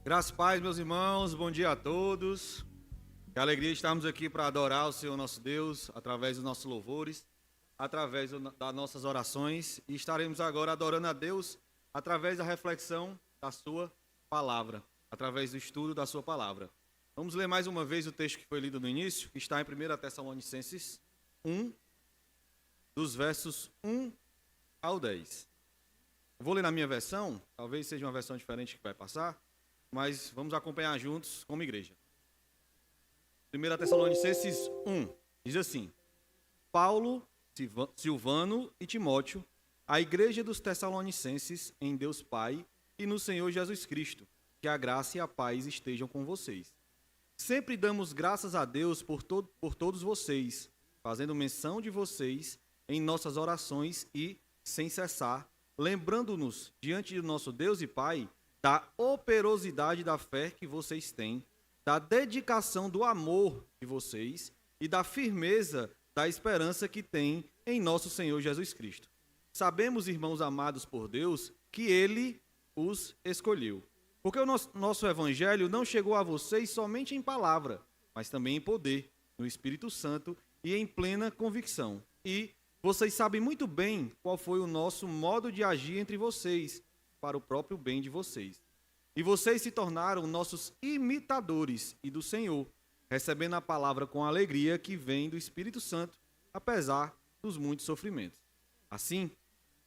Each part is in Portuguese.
Graças e paz, meus irmãos, bom dia a todos. Que alegria estarmos aqui para adorar o Senhor nosso Deus, através dos nossos louvores, através das nossas orações. E estaremos agora adorando a Deus através da reflexão da sua palavra, através do estudo da sua palavra. Vamos ler mais uma vez o texto que foi lido no início, que está em 1 Tessalonicenses 1, dos versos 1 ao 10. Eu vou ler na minha versão, talvez seja uma versão diferente que vai passar, mas vamos acompanhar juntos como igreja. 1 Tessalonicenses 1, diz assim: Paulo, Silvano e Timóteo, a igreja dos Tessalonicenses em Deus Pai e no Senhor Jesus Cristo, que a graça e a paz estejam com vocês. Sempre damos graças a Deus por todos vocês, fazendo menção de vocês em nossas orações e, sem cessar, lembrando-nos diante do nosso Deus e Pai da operosidade da fé que vocês têm, da dedicação do amor de vocês e da firmeza da esperança que têm em nosso Senhor Jesus Cristo. Sabemos, irmãos amados por Deus, que Ele os escolheu. Porque o nosso evangelho não chegou a vocês somente em palavra, mas também em poder, no Espírito Santo e em plena convicção. E vocês sabem muito bem qual foi o nosso modo de agir entre vocês, para o próprio bem de vocês. E vocês se tornaram nossos imitadores e do Senhor, recebendo a palavra com alegria que vem do Espírito Santo, apesar dos muitos sofrimentos. Assim,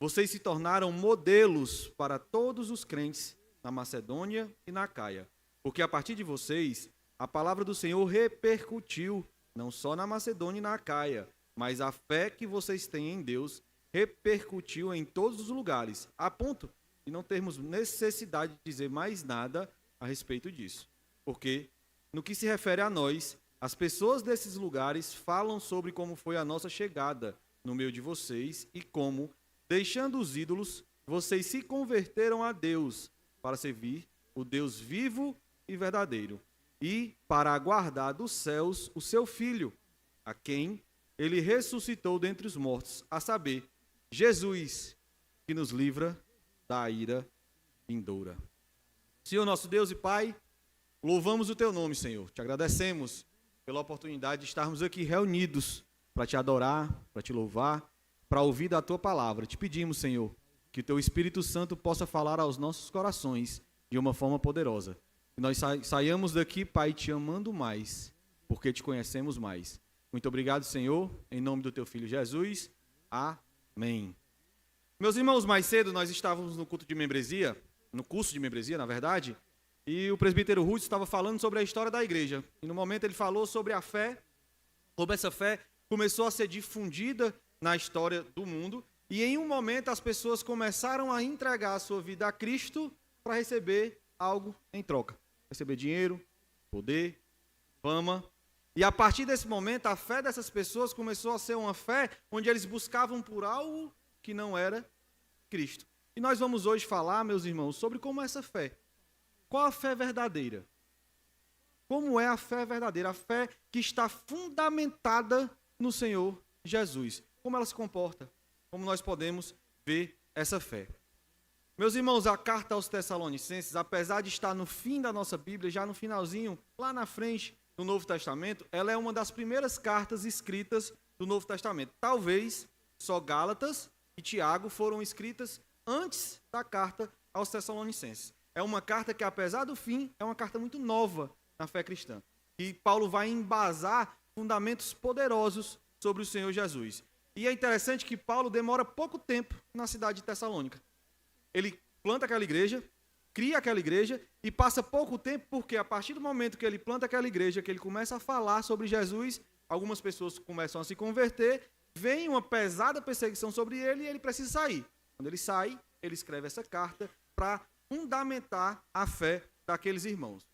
vocês se tornaram modelos para todos os crentes na Macedônia e na Acaia, porque a partir de vocês, a palavra do Senhor repercutiu, não só na Macedônia e na Acaia, mas a fé que vocês têm em Deus repercutiu em todos os lugares, a ponto de não termos necessidade de dizer mais nada a respeito disso. Porque, no que se refere a nós, as pessoas desses lugares falam sobre como foi a nossa chegada no meio de vocês e como, deixando os ídolos, vocês se converteram a Deus para servir o Deus vivo e verdadeiro e para aguardar dos céus o seu Filho, a quem ele ressuscitou dentre os mortos, a saber, Jesus, que nos livra da ira vindoura. Senhor nosso Deus e Pai, louvamos o Teu nome, Senhor. Te agradecemos pela oportunidade de estarmos aqui reunidos para Te adorar, para Te louvar, para ouvir da Tua palavra. Te pedimos, Senhor, que o Teu Espírito Santo possa falar aos nossos corações de uma forma poderosa. Que nós saiamos daqui, Pai, Te amando mais, porque Te conhecemos mais. Muito obrigado, Senhor, em nome do Teu Filho Jesus. Amém. Meus irmãos, mais cedo nós estávamos no curso de membresia, na verdade, e o presbítero Ruth estava falando sobre a história da igreja. E no momento ele falou sobre a fé, como essa fé começou a ser difundida na história do mundo, e em um momento as pessoas começaram a entregar a sua vida a Cristo para receber algo em troca. Receber dinheiro, poder, fama. E a partir desse momento, a fé dessas pessoas começou a ser uma fé onde eles buscavam por algo que não era Cristo. E nós vamos hoje falar, meus irmãos, sobre como é essa fé. Qual a fé verdadeira? Como é a fé verdadeira? A fé que está fundamentada no Senhor Jesus. Como ela se comporta? Como nós podemos ver essa fé? Meus irmãos, a carta aos Tessalonicenses, apesar de estar no fim da nossa Bíblia, já no finalzinho, lá na frente do Novo Testamento, ela é uma das primeiras cartas escritas do Novo Testamento. Talvez só Gálatas e Tiago foram escritas antes da carta aos Tessalonicenses. É uma carta que, apesar do fim, é uma carta muito nova na fé cristã. E Paulo vai embasar fundamentos poderosos sobre o Senhor Jesus. E é interessante que Paulo demora pouco tempo na cidade de Tessalônica. Ele planta aquela igreja, cria aquela igreja e passa pouco tempo porque a partir do momento que ele planta aquela igreja, que ele começa a falar sobre Jesus, algumas pessoas começam a se converter, vem uma pesada perseguição sobre ele e ele precisa sair. Quando ele sai, ele escreve essa carta para fundamentar a fé daqueles irmãos.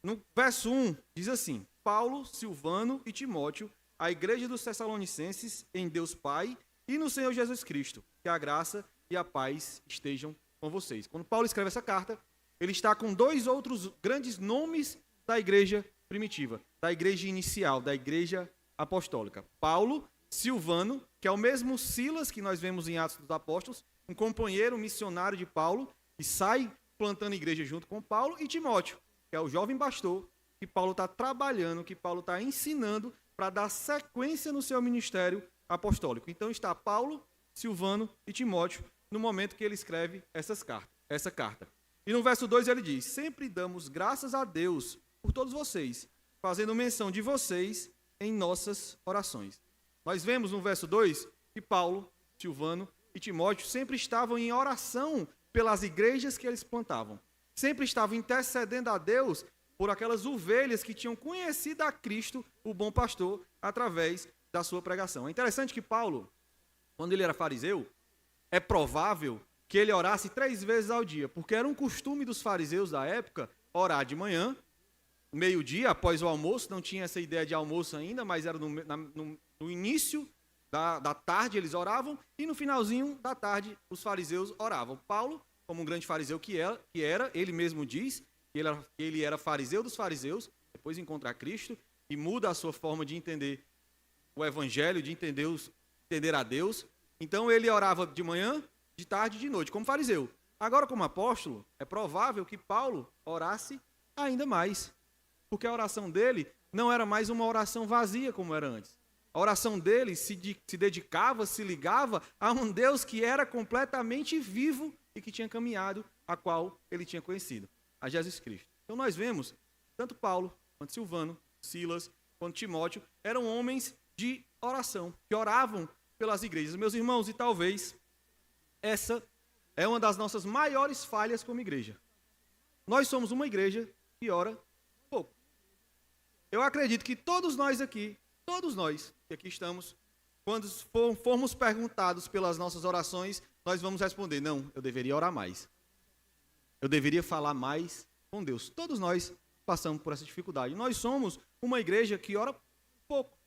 No verso 1, diz assim: Paulo, Silvano e Timóteo, a igreja dos Tessalonicenses em Deus Pai e no Senhor Jesus Cristo, que a graça e a paz estejam com vocês. Quando Paulo escreve essa carta, ele está com dois outros grandes nomes da igreja primitiva, da igreja inicial, da igreja apostólica. Paulo, Silvano, que é o mesmo Silas que nós vemos em Atos dos Apóstolos, um companheiro missionário de Paulo, que sai plantando igreja junto com Paulo, e Timóteo, que é o jovem pastor, que Paulo está trabalhando, que Paulo está ensinando para dar sequência no seu ministério apostólico. Então está Paulo, Silvano e Timóteo no momento que ele escreve essa carta. E no verso 2 ele diz: sempre damos graças a Deus por todos vocês, fazendo menção de vocês em nossas orações. Nós vemos no verso 2 que Paulo, Silvano e Timóteo sempre estavam em oração pelas igrejas que eles plantavam. Sempre estavam intercedendo a Deus por aquelas ovelhas que tinham conhecido a Cristo, o bom pastor, através da sua pregação. É interessante que Paulo, quando ele era fariseu, é provável que ele orasse 3 vezes ao dia, porque era um costume dos fariseus da época orar de manhã, meio-dia, após o almoço. Não tinha essa ideia de almoço ainda, mas era no início da tarde eles oravam, e no finalzinho da tarde os fariseus oravam. Paulo, como um grande fariseu que era, ele mesmo diz que ele era fariseu dos fariseus, depois encontra Cristo e muda a sua forma de entender o evangelho, de entender a Deus. Então ele orava de manhã, de tarde e de noite, como fariseu. Agora, como apóstolo, é provável que Paulo orasse ainda mais, porque a oração dele não era mais uma oração vazia como era antes. A oração dele se dedicava, se ligava a um Deus que era completamente vivo e que tinha caminhado, a qual ele tinha conhecido, a Jesus Cristo. Então nós vemos, tanto Paulo, quanto Silvano, Silas, quanto Timóteo, eram homens de oração, que oravam pelas igrejas. Meus irmãos, e talvez essa é uma das nossas maiores falhas como igreja. Nós somos uma igreja que ora pouco. Eu acredito que todos nós que aqui estamos, quando formos perguntados pelas nossas orações, nós vamos responder: não, eu deveria orar mais. Eu deveria falar mais com Deus. Todos nós passamos por essa dificuldade. Nós somos uma igreja que ora pouco.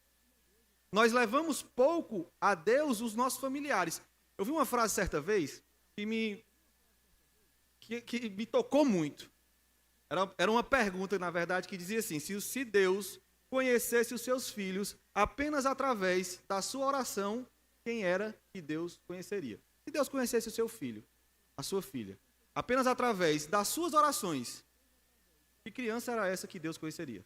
Nós levamos pouco a Deus os nossos familiares. Eu vi uma frase certa vez que me tocou muito. Era uma pergunta, na verdade, que dizia assim: se Deus conhecesse os seus filhos apenas através da sua oração, quem era que Deus conheceria? Se Deus conhecesse o seu filho, a sua filha, apenas através das suas orações, que criança era essa que Deus conheceria?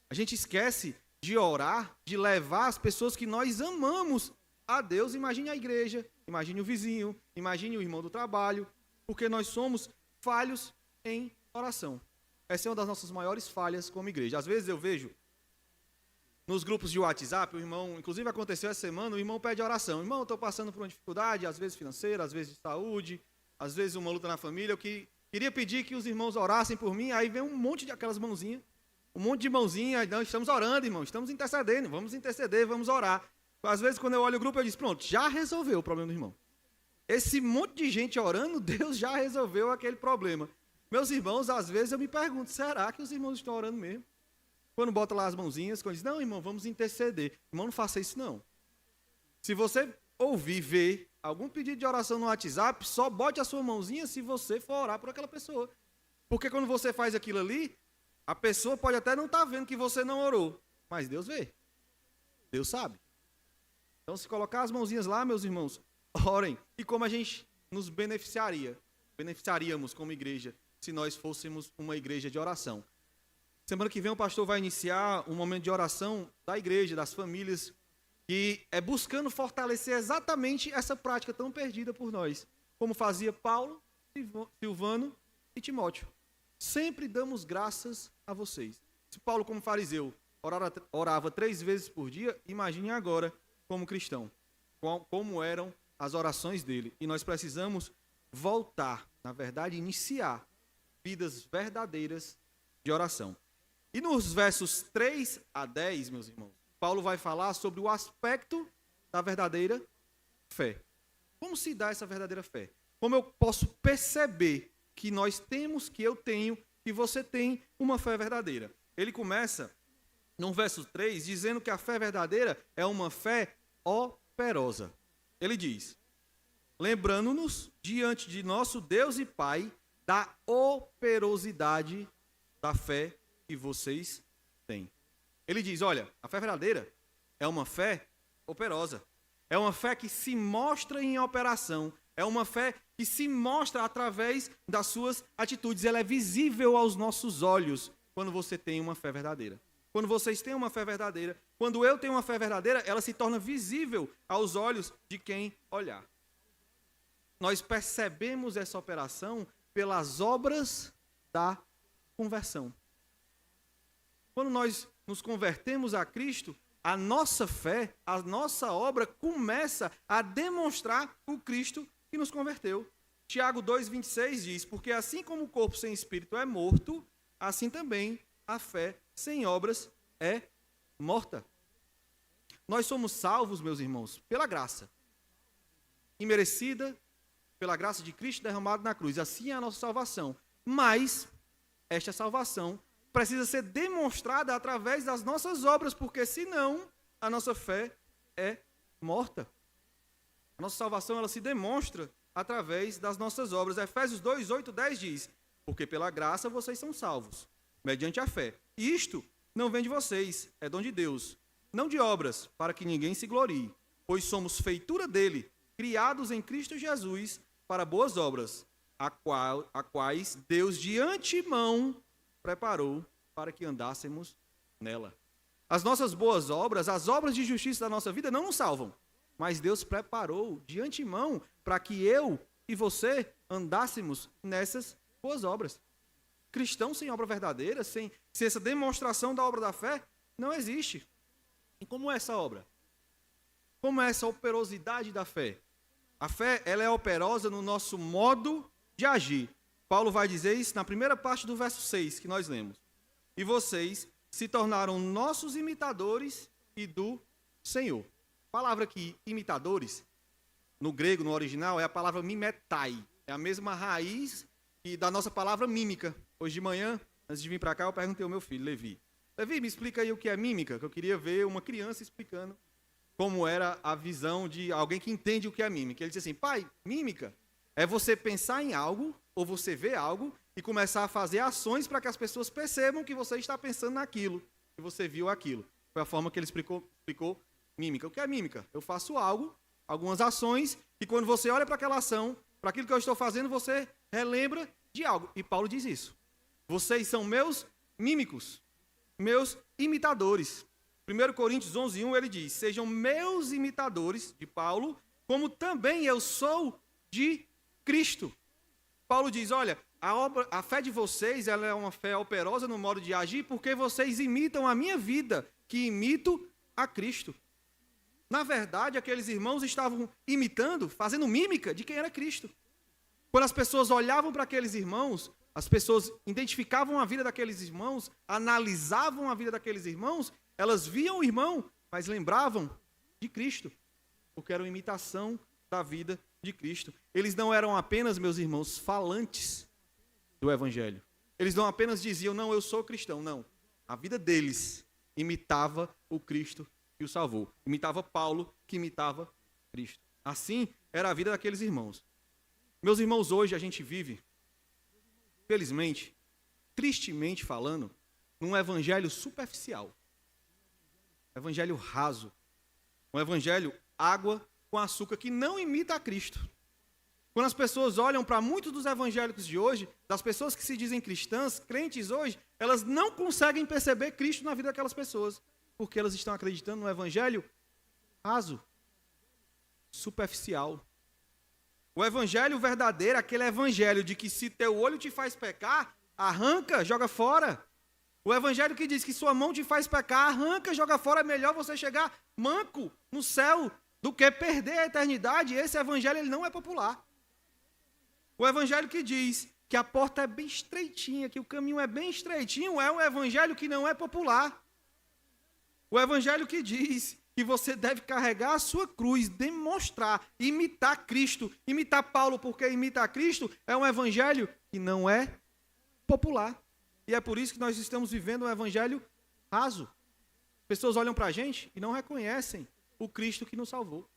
A gente esquece de orar, de levar as pessoas que nós amamos a Deus. Imagine a igreja, imagine o vizinho, imagine o irmão do trabalho, porque nós somos falhos em oração. Essa é uma das nossas maiores falhas como igreja. Às vezes eu vejo nos grupos de WhatsApp, o irmão, inclusive aconteceu essa semana, o irmão pede oração: irmão, eu estou passando por uma dificuldade, às vezes financeira, às vezes de saúde, às vezes uma luta na família, eu queria pedir que os irmãos orassem por mim. Aí vem um monte de aquelas mãozinhas, um monte de mãozinhas: não, estamos orando, irmão, estamos intercedendo, vamos interceder, vamos orar. Às vezes quando eu olho o grupo eu digo: pronto, já resolveu o problema do irmão. Esse monte de gente orando, Deus já resolveu aquele problema. Meus irmãos, às vezes eu me pergunto: será que os irmãos estão orando mesmo? Quando bota lá as mãozinhas, quando diz: não, irmão, vamos interceder. Irmão, não faça isso não. Se você ouvir, ver algum pedido de oração no WhatsApp, só bote a sua mãozinha se você for orar por aquela pessoa. Porque quando você faz aquilo ali, a pessoa pode até não estar vendo que você não orou, mas Deus vê. Deus sabe. Então, se colocar as mãozinhas lá, meus irmãos, orem. E como a gente nos beneficiaríamos como igreja, se nós fôssemos uma igreja de oração. Semana que vem o pastor vai iniciar um momento de oração da igreja, das famílias, que é buscando fortalecer exatamente essa prática tão perdida por nós, como fazia Paulo, Silvano e Timóteo. Sempre damos graças a vocês. Se Paulo, como fariseu, orava 3 vezes por dia, imagine agora como cristão, como eram as orações dele. E nós precisamos voltar, na verdade, iniciar vidas verdadeiras de oração. E nos versos 3 a 10, meus irmãos, Paulo vai falar sobre o aspecto da verdadeira fé. Como se dá essa verdadeira fé? Como eu posso perceber que nós temos, que eu tenho, que você tem uma fé verdadeira? Ele começa, no verso 3, dizendo que a fé verdadeira é uma fé operosa. Ele diz: lembrando-nos diante de nosso Deus e Pai da operosidade da fé que vocês têm. Ele diz: olha, a fé verdadeira é uma fé operosa. É uma fé que se mostra em operação, É uma fé que se mostra através das suas atitudes. Ela é visível aos nossos olhos quando você tem uma fé verdadeira. Quando vocês têm uma fé verdadeira, quando eu tenho uma fé verdadeira, ela se torna visível aos olhos de quem olhar. Nós percebemos essa operação pelas obras da conversão. Quando nós nos convertemos a Cristo, a nossa fé, a nossa obra começa a demonstrar o Cristo que nos converteu. Tiago 2,26 diz, porque assim como o corpo sem espírito é morto, assim também a fé sem obras é morta. Nós somos salvos, meus irmãos, pela graça. Imerecida, pela graça de Cristo derramado na cruz. Assim é a nossa salvação. Mas esta salvação precisa ser demonstrada através das nossas obras, porque senão a nossa fé é morta. A nossa salvação ela se demonstra através das nossas obras. Efésios 2, 8, 10 diz, porque pela graça vocês são salvos, mediante a fé. E isto não vem de vocês, é dom de Deus, não de obras, para que ninguém se glorie, pois somos feitura dele, criados em Cristo Jesus para boas obras, a quais Deus de antemão preparou para que andássemos nela. As nossas boas obras, as obras de justiça da nossa vida não nos salvam, mas Deus preparou de antemão para que eu e você andássemos nessas boas obras. Cristão sem obra verdadeira, sem essa demonstração da obra da fé, não existe. E como é essa obra? Como é essa operosidade da fé? A fé, ela é operosa no nosso modo de agir. Paulo vai dizer isso na primeira parte do verso 6 que nós lemos. E vocês se tornaram nossos imitadores e do Senhor. A palavra aqui, imitadores, no grego, no original, é a palavra mimetai. É a mesma raiz da nossa palavra mímica. Hoje de manhã, antes de vir para cá, eu perguntei ao meu filho, Levi. Levi, me explica aí o que é mímica, que eu queria ver uma criança explicando como era a visão de alguém que entende o que é mímica. Ele disse assim, pai, mímica é você pensar em algo, ou você ver algo, e começar a fazer ações para que as pessoas percebam que você está pensando naquilo, que você viu aquilo. Foi a forma que ele explicou mímica. O que é mímica? Eu faço algo, algumas ações, e quando você olha para aquela ação, para aquilo que eu estou fazendo, você relembra de algo. E Paulo diz isso. Vocês são meus mímicos, meus imitadores. 1 Coríntios 11:1 ele diz, sejam meus imitadores, de Paulo, como também eu sou de Cristo. Paulo diz, olha, a fé de vocês ela é uma fé operosa no modo de agir, porque vocês imitam a minha vida, que imito a Cristo. Na verdade, aqueles irmãos estavam imitando, fazendo mímica de quem era Cristo. Quando as pessoas olhavam para aqueles irmãos, as pessoas identificavam a vida daqueles irmãos, analisavam a vida daqueles irmãos, elas viam o irmão, mas lembravam de Cristo, porque era uma imitação da vida de Cristo. Eles não eram apenas, meus irmãos, falantes do Evangelho. Eles não apenas diziam, não, eu sou cristão, não. A vida deles imitava o Cristo que o salvou. Imitava Paulo, que imitava Cristo. Assim era a vida daqueles irmãos. Meus irmãos, hoje a gente vive, felizmente, tristemente falando, num evangelho superficial. Um evangelho raso. Um evangelho água com açúcar que não imita a Cristo. Quando as pessoas olham para muitos dos evangélicos de hoje, das pessoas que se dizem cristãs, crentes hoje, elas não conseguem perceber Cristo na vida daquelas pessoas, porque elas estão acreditando no evangelho raso, superficial. O evangelho verdadeiro, aquele evangelho de que se teu olho te faz pecar, arranca, joga fora. O evangelho que diz que sua mão te faz pecar, arranca, joga fora. É melhor você chegar manco no céu do que perder a eternidade. Esse evangelho ele não é popular. O evangelho que diz que a porta é bem estreitinha, que o caminho é bem estreitinho, é um evangelho que não é popular. O evangelho que diz que você deve carregar a sua cruz, demonstrar, imitar Cristo, imitar Paulo, porque imitar Cristo é um evangelho que não é popular. E é por isso que nós estamos vivendo um evangelho raso. Pessoas olham para a gente e não reconhecem o Cristo que nos salvou.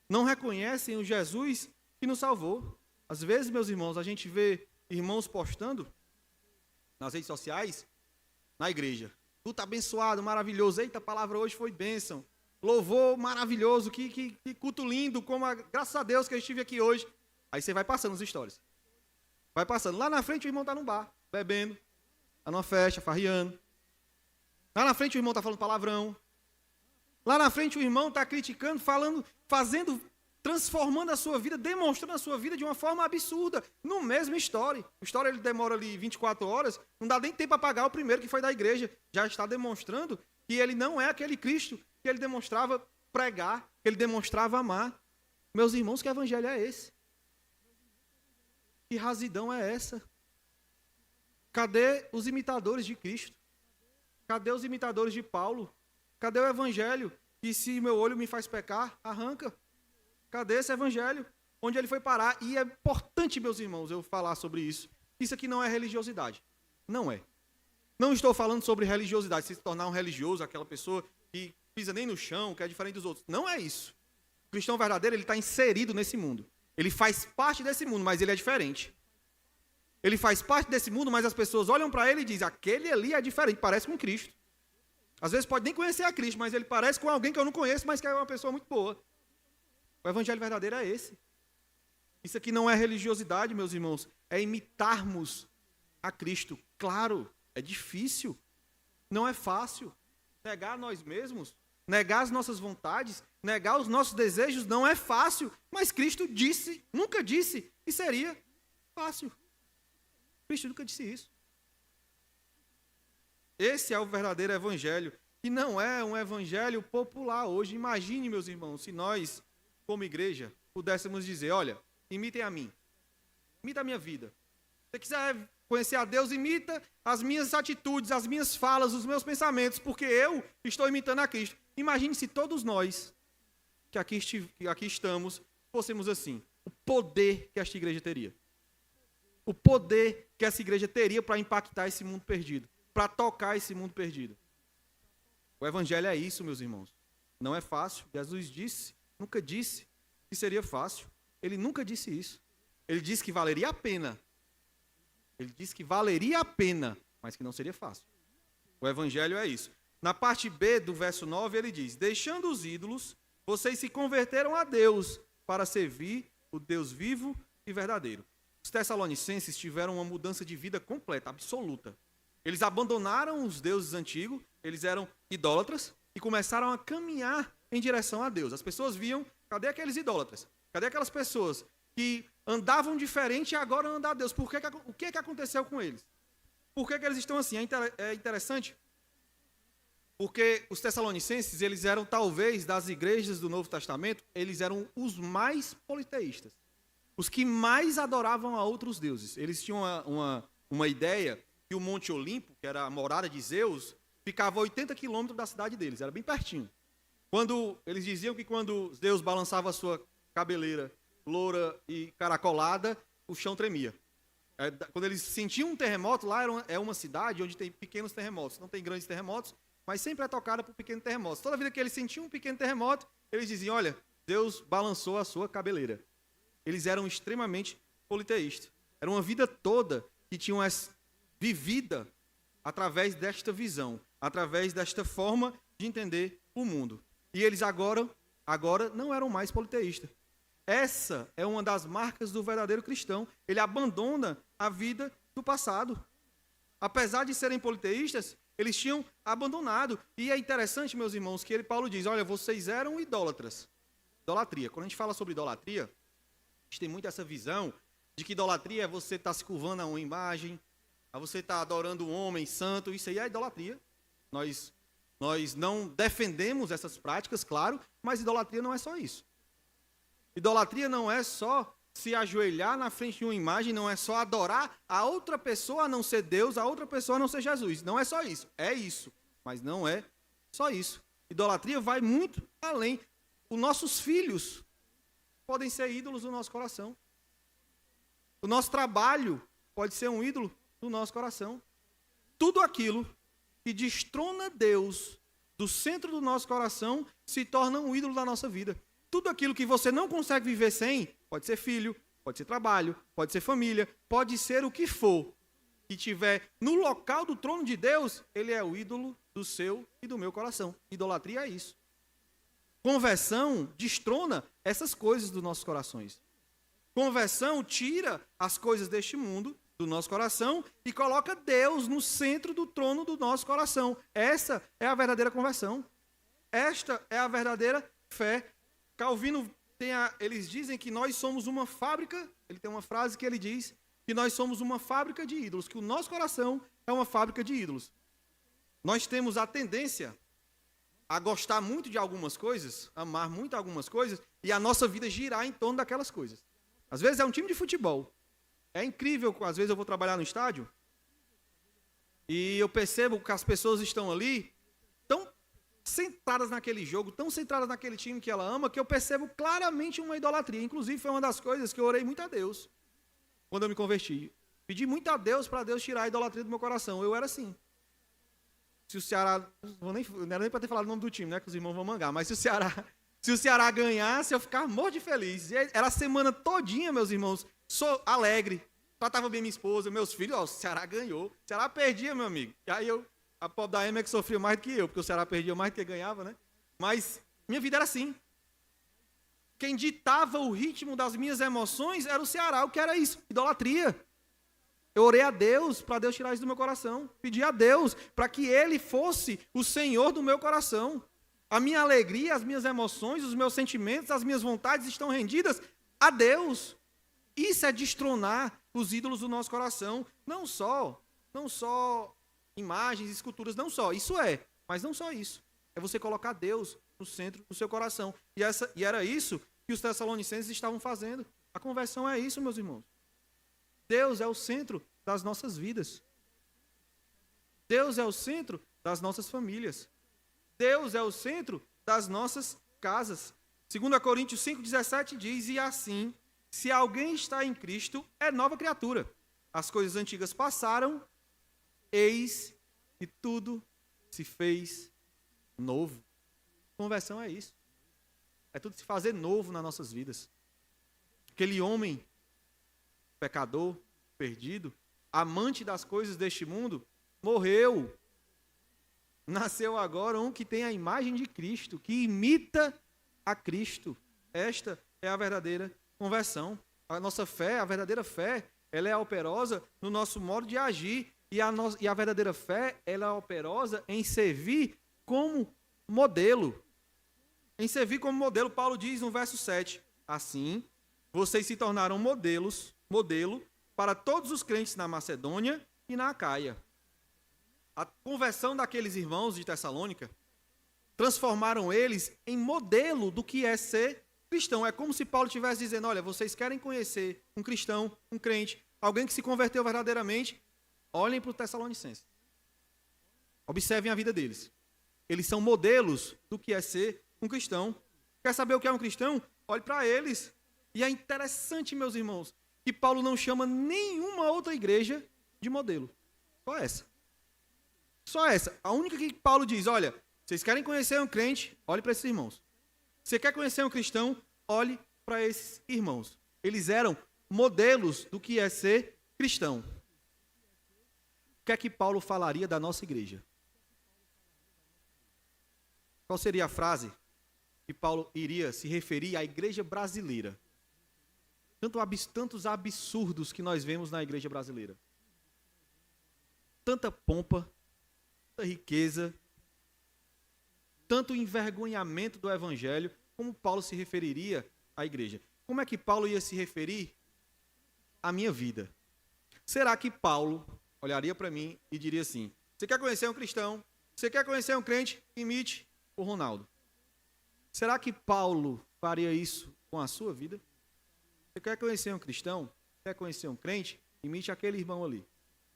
Não reconhecem o Jesus que nos salvou. Às vezes, meus irmãos, a gente vê irmãos postando nas redes sociais, na igreja. Tudo abençoado, maravilhoso. Eita, a palavra hoje foi bênção. louvor maravilhoso, que culto lindo, graças a Deus que eu estive aqui hoje. Aí você vai passando as histórias. Vai passando. Lá na frente o irmão está num bar, bebendo, está numa festa, farriando. Lá na frente o irmão está falando palavrão. Lá na frente o irmão está criticando, falando, fazendo, transformando a sua vida, demonstrando a sua vida de uma forma absurda. No mesmo story. O story ele demora ali 24 horas, não dá nem tempo para pagar o primeiro que foi da igreja. Já está demonstrando que ele não é aquele Cristo que ele demonstrava pregar, que ele demonstrava amar. Meus irmãos, que evangelho é esse? Que rasidão é essa? Cadê os imitadores de Cristo? Cadê os imitadores de Paulo? Cadê o evangelho? E se meu olho me faz pecar, arranca. Cadê esse evangelho? Onde ele foi parar? E é importante, meus irmãos, eu falar sobre isso. Isso aqui não é religiosidade. Não é. Não estou falando sobre religiosidade, se tornar um religioso, aquela pessoa que pisa nem no chão, que é diferente dos outros. Não é isso. O cristão verdadeiro, ele está inserido nesse mundo. Ele faz parte desse mundo, mas ele é diferente. Ele faz parte desse mundo, mas as pessoas olham para ele e dizem, aquele ali é diferente, parece com Cristo. Às vezes pode nem conhecer a Cristo, mas ele parece com alguém que eu não conheço, mas que é uma pessoa muito boa. O evangelho verdadeiro é esse. Isso aqui não é religiosidade, meus irmãos. É imitarmos a Cristo. Claro, é difícil. Não é fácil. Negar nós mesmos, negar as nossas vontades, negar os nossos desejos não é fácil. Mas Cristo disse, nunca disse que seria fácil. Cristo nunca disse isso. Esse é o verdadeiro evangelho, e não é um evangelho popular hoje. Imagine, meus irmãos, se nós, como igreja, pudéssemos dizer, olha, imitem a mim, imita a minha vida. Se você quiser conhecer a Deus, imita as minhas atitudes, as minhas falas, os meus pensamentos, porque eu estou imitando a Cristo. Imagine se todos nós, que aqui estamos, fôssemos assim, o poder que esta igreja teria. O poder que essa igreja teria para impactar esse mundo perdido, para tocar esse mundo perdido. O evangelho é isso, meus irmãos. Não é fácil. Jesus disse, nunca disse que seria fácil. Ele nunca disse isso. Ele disse que valeria a pena. Ele disse que valeria a pena, mas que não seria fácil. O evangelho é isso. Na parte B do verso 9, ele diz, deixando os ídolos, vocês se converteram a Deus para servir o Deus vivo e verdadeiro. Os tessalonicenses tiveram uma mudança de vida completa, absoluta. Eles abandonaram os deuses antigos, eles eram idólatras e começaram a caminhar em direção a Deus. As pessoas viam, cadê aqueles idólatras? Cadê aquelas pessoas que andavam diferente e agora andam a Deus? O que aconteceu com eles? Por que eles estão assim? É interessante, porque os tessalonicenses, eles eram talvez das igrejas do Novo Testamento, eles eram os mais politeístas. Os que mais adoravam a outros deuses. Eles tinham uma ideia que o Monte Olimpo, que era a morada de Zeus, ficava a 80 quilômetros da cidade deles, era bem pertinho. Eles diziam que quando Zeus balançava a sua cabeleira loura e caracolada, o chão tremia. Quando eles sentiam um terremoto, lá é uma cidade onde tem pequenos terremotos, não tem grandes terremotos, mas sempre é tocada por pequenos terremotos. Toda vida que eles sentiam um pequeno terremoto, eles diziam, olha, Deus balançou a sua cabeleira. Eles eram extremamente politeístas. Era uma vida toda que tinham vivida através desta visão, através desta forma de entender o mundo. E eles agora não eram mais politeístas. Essa é uma das marcas do verdadeiro cristão. Ele abandona a vida do passado. Apesar de serem politeístas, eles tinham abandonado. E é interessante, meus irmãos, que Paulo diz, olha, vocês eram idólatras. Idolatria. Quando a gente fala sobre idolatria, a gente tem muito essa visão de que idolatria é você estar se curvando a uma imagem, a você estar adorando um homem santo. Isso aí é idolatria. Nós não defendemos essas práticas, claro, mas idolatria não é só isso. Idolatria não é só se ajoelhar na frente de uma imagem, não é só adorar a outra pessoa a não ser Deus, a outra pessoa a não ser Jesus. Não é só isso. É isso, mas não é só isso. Idolatria vai muito além. Os nossos filhos podem ser ídolos do nosso coração. O nosso trabalho pode ser um ídolo do nosso coração. Tudo aquilo que destrona Deus do centro do nosso coração se torna um ídolo da nossa vida. Tudo aquilo que você não consegue viver sem, pode ser filho, pode ser trabalho, pode ser família, pode ser o que for, que tiver no local do trono de Deus, ele é o ídolo do seu e do meu coração. Idolatria é isso. Conversão destrona essas coisas dos nossos corações. Conversão tira as coisas deste mundo, do nosso coração, e coloca Deus no centro do trono do nosso coração. Essa é a verdadeira conversão. Esta é a verdadeira fé. Calvino eles dizem que nós somos uma fábrica, ele tem uma frase que ele diz que nós somos uma fábrica de ídolos, que o nosso coração é uma fábrica de ídolos. Nós temos a tendência a gostar muito de algumas coisas, amar muito algumas coisas, e a nossa vida girar em torno daquelas coisas. Às vezes é um time de futebol. É incrível, às vezes eu vou trabalhar no estádio, e eu percebo que as pessoas estão ali tão centradas naquele jogo, tão centradas naquele time que ela ama, que eu percebo claramente uma idolatria. Inclusive, foi uma das coisas que eu orei muito a Deus quando eu me converti. Pedi muito a Deus para Deus tirar a idolatria do meu coração. Eu era assim. Se o Ceará, não era nem para ter falado o nome do time, né, que os irmãos vão mangar, mas se o Ceará ganhasse, eu ficava morto de feliz. E era a semana todinha, meus irmãos, sou alegre, tratava bem minha esposa, meus filhos, ó, o Ceará ganhou. O Ceará perdia, meu amigo. E aí a pobre da Emma é que sofria mais do que eu, porque o Ceará perdia mais do que ganhava, né? Mas minha vida era assim. Quem ditava o ritmo das minhas emoções era o Ceará. O que era isso? Idolatria. Eu orei a Deus para Deus tirar isso do meu coração. Pedi a Deus para que Ele fosse o Senhor do meu coração. A minha alegria, as minhas emoções, os meus sentimentos, as minhas vontades estão rendidas a Deus. Isso é destronar os ídolos do nosso coração. Não só imagens, esculturas, não só. Isso mas não só isso. É você colocar Deus no centro do seu coração. E era isso que os Tessalonicenses estavam fazendo. A conversão é isso, meus irmãos. Deus é o centro das nossas vidas. Deus é o centro das nossas famílias. Deus é o centro das nossas casas. 2 Coríntios 5,17 diz, e assim, se alguém está em Cristo, é nova criatura. As coisas antigas passaram, eis que tudo se fez novo. Conversão é isso. É tudo se fazer novo nas nossas vidas. Aquele homem pecador, perdido, amante das coisas deste mundo, morreu. Nasceu agora um que tem a imagem de Cristo, que imita a Cristo. Esta é a verdadeira conversão. A nossa fé, a verdadeira fé, ela é operosa no nosso modo de agir. E a verdadeira fé, ela é operosa em servir como modelo. Em servir como modelo, Paulo diz no verso 7, assim, vocês se tornaram modelo para todos os crentes na Macedônia e na Acaia. A conversão daqueles irmãos de Tessalônica transformaram eles em modelo do que é ser cristão. É como se Paulo estivesse dizendo, olha, vocês querem conhecer um cristão, um crente, alguém que se converteu verdadeiramente, olhem para os Tessalonicenses. Observem a vida deles. Eles são modelos do que é ser um cristão. Quer saber o que é um cristão? Olhe para eles. E é interessante, meus irmãos, que Paulo não chama nenhuma outra igreja de modelo. Só essa. Só essa. A única que Paulo diz, olha, vocês querem conhecer um crente? Olhe para esses irmãos. Você quer conhecer um cristão? Olhe para esses irmãos. Eles eram modelos do que é ser cristão. O que é que Paulo falaria da nossa igreja? Qual seria a frase que Paulo iria se referir à igreja brasileira? Tantos absurdos que nós vemos na igreja brasileira. Tanta pompa, tanta riqueza, tanto envergonhamento do evangelho, como Paulo se referiria à igreja? Como é que Paulo ia se referir à minha vida? Será que Paulo olharia para mim e diria assim, você quer conhecer um cristão? Você quer conhecer um crente? Imite o Ronaldo. Será que Paulo faria isso com a sua vida? Você quer conhecer um cristão? Quer conhecer um crente? Imite aquele irmão ali.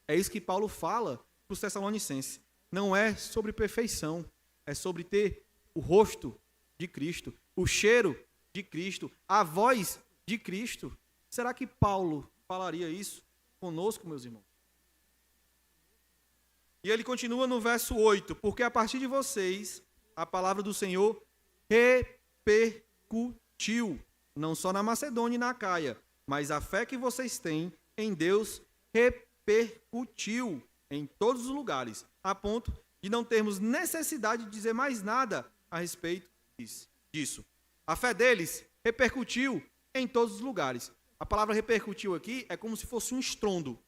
É isso que Paulo fala para os Tessalonicenses. Não é sobre perfeição, é sobre ter o rosto de Cristo, o cheiro de Cristo, a voz de Cristo. Será que Paulo falaria isso conosco, meus irmãos? E ele continua no verso 8, porque a partir de vocês, a palavra do Senhor repercutiu, não só na Macedônia e na Acaia, mas a fé que vocês têm em Deus repercutiu em todos os lugares, a ponto de não termos necessidade de dizer mais nada a respeito disso. A fé deles repercutiu em todos os lugares. A palavra repercutiu aqui é como se fosse um estrondo.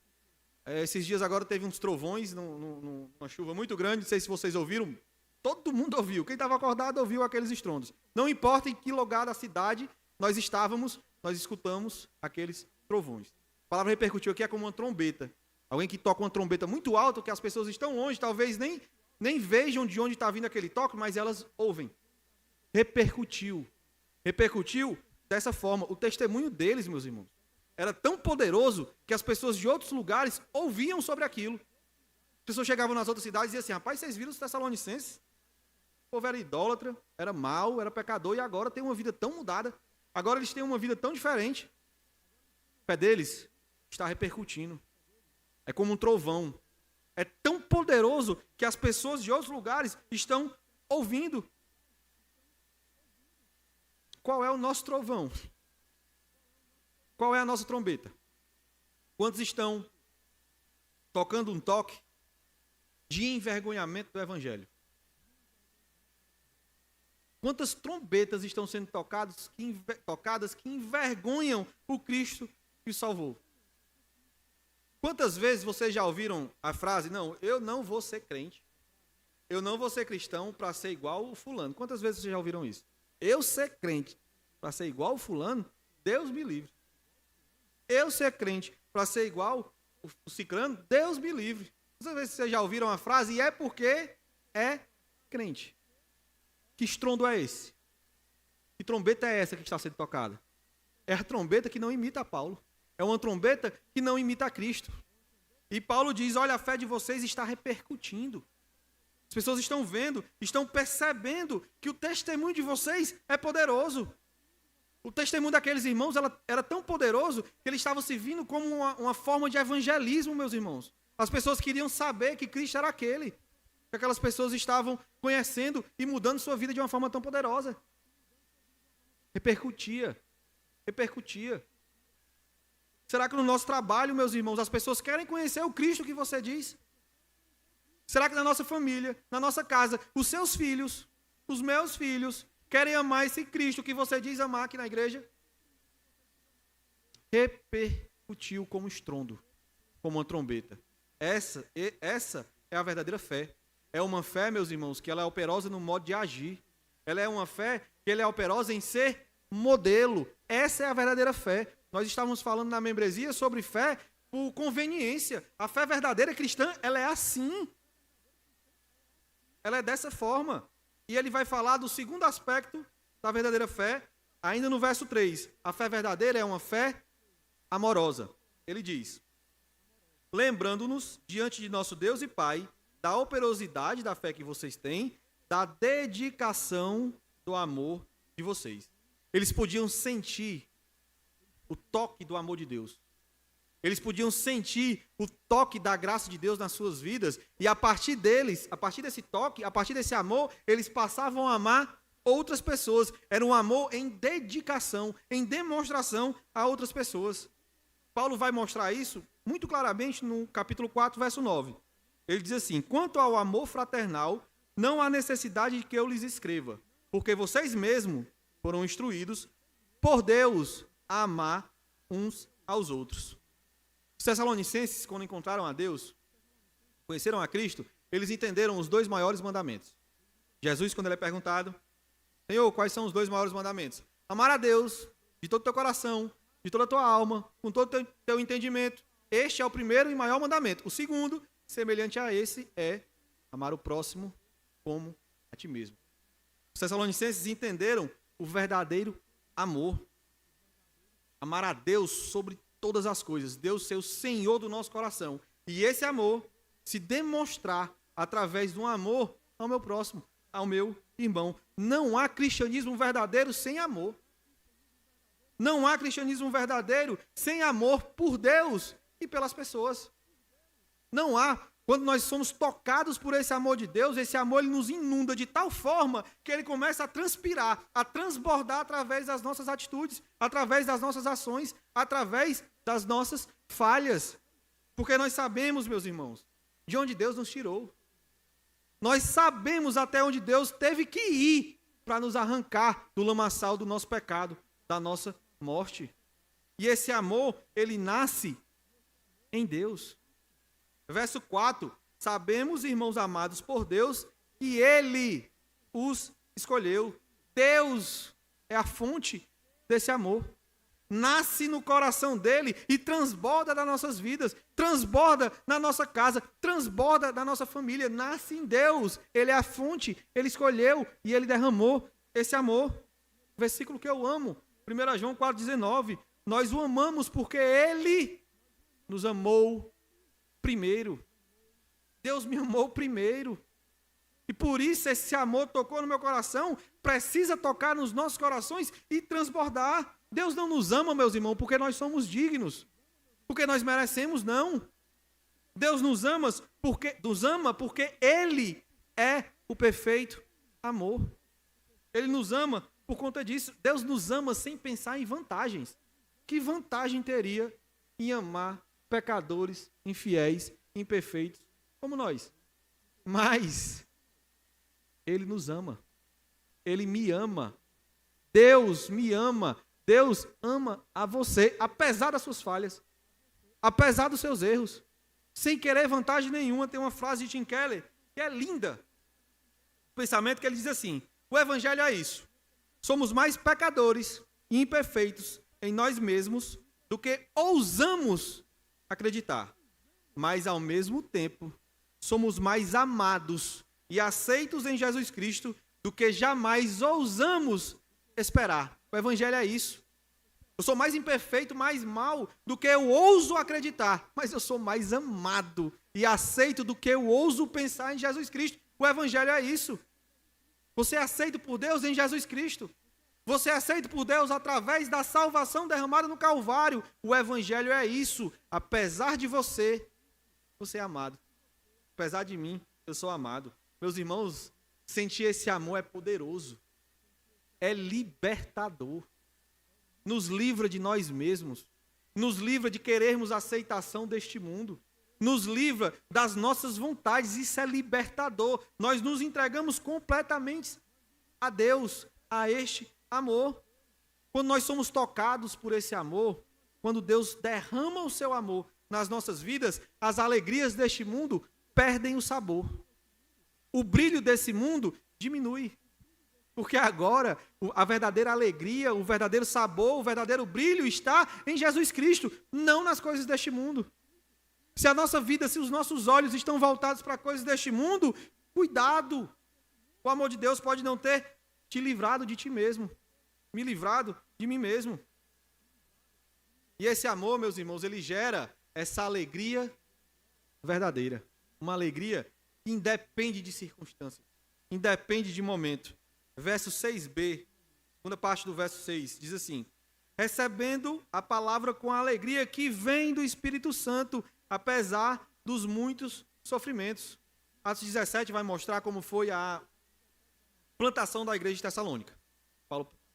Esses dias agora teve uns trovões, uma chuva muito grande, não sei se vocês ouviram, todo mundo ouviu. Quem estava acordado ouviu aqueles estrondos. Não importa em que lugar da cidade nós estávamos, nós escutamos aqueles trovões. A palavra repercutiu aqui é como uma trombeta. Alguém que toca uma trombeta muito alta, que as pessoas estão longe, talvez nem vejam de onde está vindo aquele toque, mas elas ouvem. Repercutiu. Repercutiu dessa forma. O testemunho deles, meus irmãos, era tão poderoso que as pessoas de outros lugares ouviam sobre aquilo. As pessoas chegavam nas outras cidades e diziam assim: rapaz, vocês viram os Tessalonicenses? O povo era idólatra, era mau, era pecador, e agora tem uma vida tão mudada. Agora eles têm uma vida tão diferente. A fé deles está repercutindo. É como um trovão. É tão poderoso que as pessoas de outros lugares estão ouvindo. Qual é o nosso trovão? Qual é a nossa trombeta? Quantos estão tocando um toque de envergonhamento do Evangelho? Quantas trombetas estão sendo tocadas que envergonham o Cristo que o salvou? Quantas vezes vocês já ouviram a frase: não, eu não vou ser crente, eu não vou ser cristão para ser igual o fulano? Quantas vezes vocês já ouviram isso? Eu ser crente para ser igual o fulano? Deus me livre. Eu ser crente para ser igual o ciclano? Deus me livre. Quantas vezes vocês já ouviram a frase? E é porque é crente. Que estrondo é esse? Que trombeta é essa que está sendo tocada? É a trombeta que não imita Paulo. É uma trombeta que não imita a Cristo. E Paulo diz: olha, a fé de vocês está repercutindo. As pessoas estão vendo, estão percebendo que o testemunho de vocês é poderoso. O testemunho daqueles irmãos era tão poderoso que eles estavam servindo como uma forma de evangelismo, meus irmãos. As pessoas queriam saber que Cristo era aquele. Que aquelas pessoas estavam conhecendo e mudando sua vida de uma forma tão poderosa. Repercutia. Repercutia. Será que no nosso trabalho, meus irmãos, as pessoas querem conhecer o Cristo que você diz? Será que na nossa família, na nossa casa, os seus filhos, os meus filhos, querem amar esse Cristo que você diz amar aqui na igreja? Repercutiu como estrondo, como uma trombeta. Essa é a verdadeira fé. É uma fé, meus irmãos, que ela é operosa no modo de agir. Ela é uma fé que ela é operosa em ser modelo. Essa é a verdadeira fé. Nós estávamos falando na membresia sobre fé por conveniência. A fé verdadeira cristã, ela é assim. Ela é dessa forma. E ele vai falar do segundo aspecto da verdadeira fé, ainda no verso 3. A fé verdadeira é uma fé amorosa. Ele diz: lembrando-nos diante de nosso Deus e Pai da operosidade da fé que vocês têm, da dedicação do amor de vocês. Eles podiam sentir o toque do amor de Deus. Eles podiam sentir o toque da graça de Deus nas suas vidas, e a partir deles, a partir desse toque, a partir desse amor, eles passavam a amar outras pessoas. Era um amor em dedicação, em demonstração a outras pessoas. Paulo vai mostrar isso muito claramente no capítulo 4, verso 9. Ele diz assim: quanto ao amor fraternal, não há necessidade de que eu lhes escreva, porque vocês mesmos foram instruídos por Deus a amar uns aos outros. Os Tessalonicenses, quando encontraram a Deus, conheceram a Cristo, eles entenderam os dois maiores mandamentos. Jesus, quando ele é perguntado: Senhor, quais são os dois maiores mandamentos? Amar a Deus de todo o teu coração, de toda a tua alma, com todo o teu entendimento. Este é o primeiro e maior mandamento. O segundo, semelhante a esse, é amar o próximo como a ti mesmo. Os Tessalonicenses entenderam o verdadeiro amor. Amar a Deus sobre todas as coisas. Deus ser o Senhor do nosso coração. E esse amor se demonstrar através de um amor ao meu próximo, ao meu irmão. Não há cristianismo verdadeiro sem amor. Não há cristianismo verdadeiro sem amor por Deus e pelas pessoas. Não há. Quando nós somos tocados por esse amor de Deus, esse amor ele nos inunda de tal forma que ele começa a transpirar, a transbordar através das nossas atitudes, através das nossas ações, através das nossas falhas. Porque nós sabemos, meus irmãos, de onde Deus nos tirou. Nós sabemos até onde Deus teve que ir para nos arrancar do lamaçal do nosso pecado, da nossa morte. E esse amor, ele nasce em Deus. Verso 4, sabemos, irmãos amados por Deus, que Ele os escolheu. Deus é a fonte desse amor. Nasce no coração dele e transborda das nossas vidas, transborda na nossa casa, transborda na nossa família. Nasce em Deus, Ele é a fonte, Ele escolheu e Ele derramou esse amor. Versículo que eu amo, 1 João 4,19, nós o amamos porque Ele nos amou primeiro. Deus me amou primeiro. E por isso esse amor tocou no meu coração, precisa tocar nos nossos corações e transbordar. Deus não nos ama, meus irmãos, porque nós somos dignos, porque nós merecemos, não. Deus nos ama porque Ele é o perfeito amor. Ele nos ama por conta disso. Deus nos ama sem pensar em vantagens. Que vantagem teria em amar pecadores, infiéis, imperfeitos como nós? Mas Ele nos ama. Ele me ama. Deus me ama. Deus ama a você, apesar das suas falhas, apesar dos seus erros, sem querer vantagem nenhuma. Tem uma frase de Tim Keller que é linda. O pensamento que ele diz assim: o evangelho é isso. Somos mais pecadores e imperfeitos em nós mesmos do que ousamos acreditar. Mas, ao mesmo tempo, somos mais amados e aceitos em Jesus Cristo do que jamais ousamos esperar. O evangelho é isso. Eu sou mais imperfeito, mais mal do que eu ouso acreditar, mas eu sou mais amado e aceito do que eu ouso pensar em Jesus Cristo. O evangelho é isso. Você é aceito por Deus em Jesus Cristo. Você é aceito por Deus através da salvação derramada no Calvário. O evangelho é isso. Apesar de você, você é amado. Apesar de mim, eu sou amado. Meus irmãos, sentir esse amor é poderoso. É libertador. Nos livra de nós mesmos. Nos livra de querermos a aceitação deste mundo. Nos livra das nossas vontades. Isso é libertador. Nós nos entregamos completamente a Deus, a este amor. Quando nós somos tocados por esse amor, quando Deus derrama o seu amor nas nossas vidas, as alegrias deste mundo perdem o sabor. O brilho desse mundo diminui. Porque agora a verdadeira alegria, o verdadeiro sabor, o verdadeiro brilho está em Jesus Cristo, não nas coisas deste mundo. Se a nossa vida, se os nossos olhos estão voltados para coisas deste mundo, cuidado. O amor de Deus pode não ter te livrado de ti mesmo, me livrado de mim mesmo. E esse amor, meus irmãos, ele gera essa alegria verdadeira. Uma alegria que independe de circunstâncias, independe de momento. Verso 6b, segunda parte do verso 6, diz assim: recebendo a palavra com a alegria que vem do Espírito Santo, apesar dos muitos sofrimentos. Atos 17 vai mostrar como foi a plantação da igreja de Tessalônica.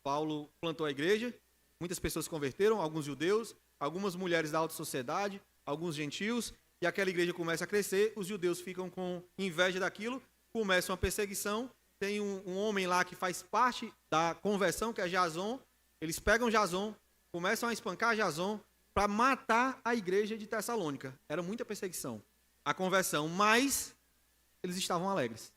Paulo plantou a igreja, muitas pessoas se converteram, alguns judeus, algumas mulheres da alta sociedade, alguns gentios, e aquela igreja começa a crescer, os judeus ficam com inveja daquilo, começa uma perseguição. Tem um homem lá que faz parte da conversão, que é Jason. Eles pegam Jason, começam a espancar Jason para matar a igreja de Tessalônica. Era muita perseguição, a conversão, mas eles estavam alegres.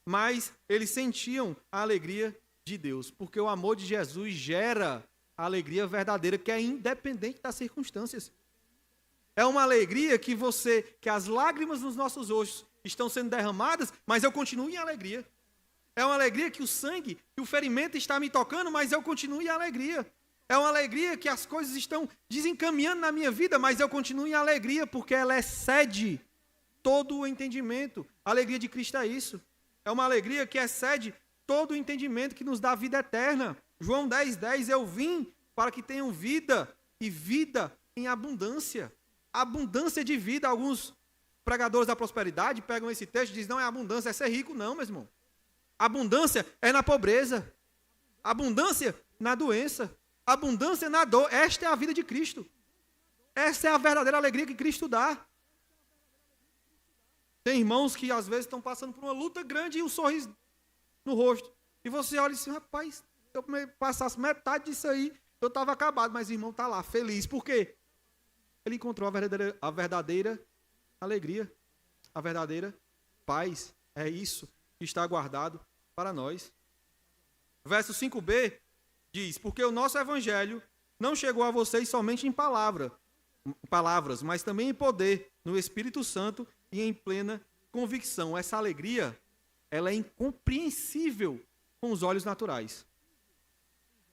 Mas eles sentiam a alegria de Deus, porque o amor de Jesus gera a alegria verdadeira, que é independente das circunstâncias. É uma alegria que as lágrimas nos nossos olhos estão sendo derramadas, mas eu continuo em alegria. É uma alegria que o sangue, que o ferimento está me tocando, mas eu continuo em alegria. É uma alegria que as coisas estão desencaminhando na minha vida, mas eu continuo em alegria, porque ela excede todo o entendimento. A alegria de Cristo é isso. É uma alegria que excede todo o entendimento, que nos dá vida eterna. João 10:10, eu vim para que tenham vida, e vida em abundância. Abundância de vida. Alguns pregadores da prosperidade pegam esse texto e dizem: não é abundância, é ser rico. Não, meu irmão. Abundância é na pobreza. Abundância na doença. Abundância na dor. Esta é a vida de Cristo. Essa é a verdadeira alegria que Cristo dá. Tem irmãos que às vezes estão passando por uma luta grande e um sorriso no rosto. E você olha assim, rapaz, se eu passasse metade disso aí, eu estava acabado. Mas o irmão está lá, feliz. Por quê? Ele encontrou a verdadeira alegria, a verdadeira paz. É isso que está guardado para nós. Verso 5b diz, porque o nosso evangelho não chegou a vocês somente em palavras, mas também em poder, no Espírito Santo e em plena convicção. Essa alegria, ela é incompreensível com os olhos naturais.